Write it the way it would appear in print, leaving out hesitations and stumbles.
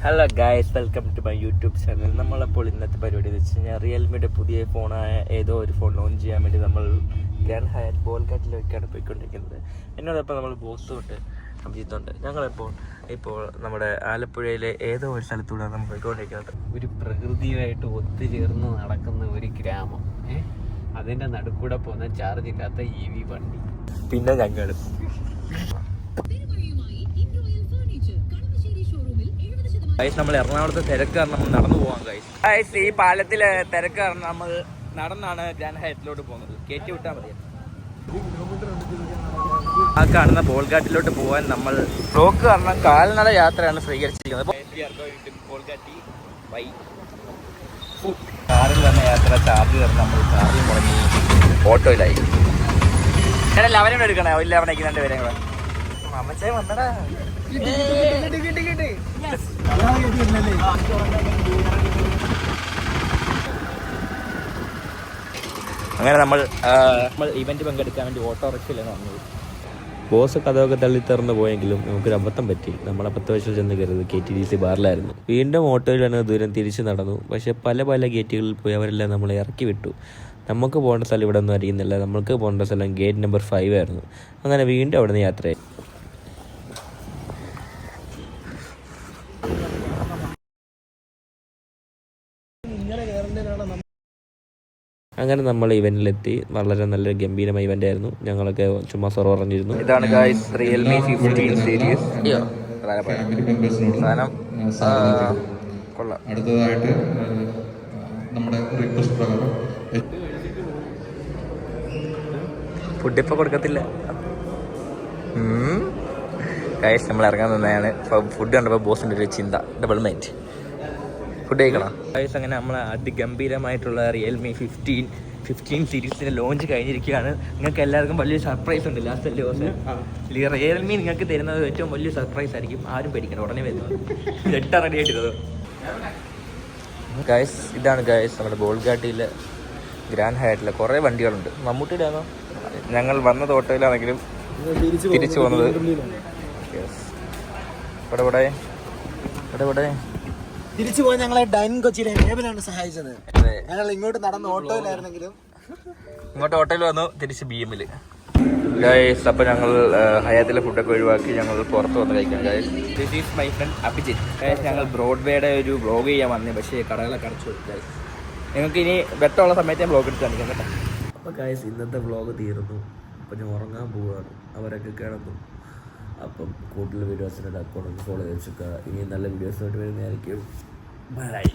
Hello guys, welcome to my YouTube channel. നമ്മളപ്പോൾ ഇന്നത്തെ പരിപാടി എന്ന് വെച്ച് കഴിഞ്ഞാൽ റിയൽമിയുടെ പുതിയ ഫോണായ ഏതോ ഒരു ഫോൺ ലോഞ്ച് ചെയ്യാൻ വേണ്ടി നമ്മൾ ഗ്രാൻഡ് ഹയാത്ത് ബോൾഗാട്ടിലേക്കാണ് പോയിക്കൊണ്ടിരിക്കുന്നത്. എന്നോടൊപ്പം നമ്മൾ ബോസുണ്ട്, അഭിജിത്തുണ്ട്. ഇപ്പോൾ നമ്മുടെ ആലപ്പുഴയിലെ ഏതോ ഒരു സ്ഥലത്തൂടെ നമ്മൾ പോയിക്കൊണ്ടിരിക്കുന്നത്. ഒരു പ്രകൃതിയുമായിട്ട് ഒത്തുചേർന്ന് നടക്കുന്ന ഒരു ഗ്രാമം, അതിൻ്റെ നടുക്കൂടെ പോകുന്ന ചാർജ് ഇല്ലാത്ത EV വണ്ടി, പിന്നെ ഞങ്ങൾ നമ്മൾ എറണാകുളത്തെ തിരക്ക് കാരണം നമ്മൾ നടന്നു പോകാൻ ഗൈസ്. ഈ പാലത്തിലെ തിരക്ക് കാരണം നമ്മൾ നടന്നാണ് ഗ്രാൻഡ് ഹയത്തിലോട്ട് പോകുന്നത്. കയറ്റി വിട്ടാൽ മതി. ആ കാണുന്ന ബോൾഗാട്ടിലോട്ട് പോകാൻ നമ്മൾ ബ്ലോക്ക് കാരണം കാൽനട യാത്രയാണ് സ്വീകരിച്ചിരിക്കുന്നത്. കാറിൽ വന്ന യാത്ര ചാർജ് കയറുന്ന നമ്മൾ ചാർജ് മുടങ്ങി ഓട്ടോയിലായി. ഞാൻ ലവനോട് എടുക്കണേ, ഇല്ല അവനേക്ക് രണ്ട് പേരെ കൂടെ അമ്മച്ചായി വന്നടാ. അങ്ങനെ നമ്മൾ ഇവന്റ് പങ്കെടുക്കാൻ വേണ്ടി ഓട്ടോറിക്ഷയിലാണ് വന്നത്. ബോസ് കഥയൊക്കെ തള്ളിത്തറന്ന് പോയെങ്കിലും നമുക്കൊരു അബദ്ധം പറ്റി. നമ്മളെ 10 വയസ്സിൽ ചെന്ന് കയറിയത് KTDC ബാറിലായിരുന്നു. വീണ്ടും ഓട്ടോയിൽ വന്ന ദൂരം തിരിച്ചു നടന്നു. പക്ഷെ പല ഗേറ്റുകളിൽ പോയി അവരെല്ലാം നമ്മളെ ഇറക്കി വിട്ടു. നമുക്ക് പോകേണ്ട സ്ഥലം ഇവിടെ ഒന്നും അറിയുന്നില്ല. നമ്മൾക്ക് പോകേണ്ട സ്ഥലം ഗേറ്റ് നമ്പർ 5 ആയിരുന്നു. അങ്ങനെ വീണ്ടും അവിടെ നിന്ന് യാത്രയായി. അങ്ങനെ നമ്മൾ ഇവന്റിലെത്തി. വളരെ നല്ലൊരു ഗംഭീരമായ ഇവന്റ് ആയിരുന്നു. ഞങ്ങളൊക്കെ ചുമ്മാ സൊറ പറഞ്ഞിരുന്നു. ഇതാണ് ഗൈസ് റിയൽമി 15 സീരീസ്. കൊള്ളാം. അടുത്തതായിട്ട് നമ്മുടെ റിക്വസ്റ്റ് പ്രകാരം ഫുഡ് ഇപ്പൊ കൊടുക്കത്തില്ല ഗൈസ്. നമ്മൾ ഇറങ്ങാൻ തന്നെയാണ്. ഫുഡ് കണ്ടപ്പോൾ ബോസിന്റെ ഒരു ചിന്ത ഡബിൾ മൈൻഡ്. ഫുഡ് കഴിക്കണം ഗൈസ്. അങ്ങനെ നമ്മൾ അതിഗംഭീരമായിട്ടുള്ള റിയൽമി 15 സീരീസിന്റെ ലോഞ്ച് കഴിഞ്ഞിരിക്കുകയാണ്. നിങ്ങൾക്ക് എല്ലാവർക്കും വലിയൊരു സർപ്രൈസ് ഉണ്ട് ലാസ്റ്റ് ദിവസം. റിയൽമി നിങ്ങൾക്ക് തരുന്നത് ഏറ്റവും വലിയ സർപ്രൈസ് ആയിരിക്കും. ആരും പേടിക്കണം, ഉടനെ വരുന്നത്. എട്ടാ റെഡി ആയിട്ടിരുന്നത് ഗൈസ്. ഇതാണ് ഗൈസ് നമ്മുടെ ബോൾഗാട്ടിയിലെ ഗ്രാൻഡ് ഹയാറ്റിലെ കുറേ വണ്ടികളുണ്ട്. മമ്മൂട്ടിയുടെ ആണോ? ഞങ്ങൾ വന്നത് ഓട്ടോയിലാണെങ്കിലും തിരിച്ചു പോകുന്നത് ഇവിടെ തിരിച്ചു പോയി ഞങ്ങളെ ഡൈനിങ് കൊച്ചിയിലെ ലേബലാണ് സഹായിച്ചത്. ഞങ്ങൾ ഇങ്ങോട്ട് നടന്ന് ഓട്ടോയിലായിരുന്നെങ്കിലും ഇങ്ങോട്ട് ഓട്ടോയിൽ വന്നു, തിരിച്ച് BM-ല് ഗൈസ്. അപ്പോൾ ഞങ്ങൾ ഹയാത്തിലെ ഫുഡൊക്കെ ഒഴിവാക്കി ഞങ്ങൾ പുറത്ത് വന്ന് കഴിക്കാം guys. This is my friend Abhijith guys. ഞങ്ങൾ ബ്രോഡ്വേയുടെ ഒരു വ്ളോഗ് ചെയ്യാൻ വന്നേ, പക്ഷേ കടകളൊക്കെ അടച്ചു ഗൈസ്. നിങ്ങൾക്ക് ഇനി വെട്ടമുള്ള സമയത്ത് ഞാൻ വ്ളോഗ് എടുത്ത് കാണിക്കാം കേട്ടോ. അപ്പോൾ ഗൈസ് ഇന്നത്തെ വ്ളോഗ് തീർന്നു. അപ്പോൾ ഞാൻ ഉറങ്ങാൻ പോവുകയാണ്. അവരൊക്കെ കിടന്നു. അപ്പം കൂടുതൽ വീഡിയോസിൻ്റെ അക്കൗണ്ട് ഫോളോ ചെയ്ത് വെച്ചേക്കുക. ഇനി നല്ല വീഡിയോസായിട്ട് വരുന്നതായിരിക്കും. ബൈ.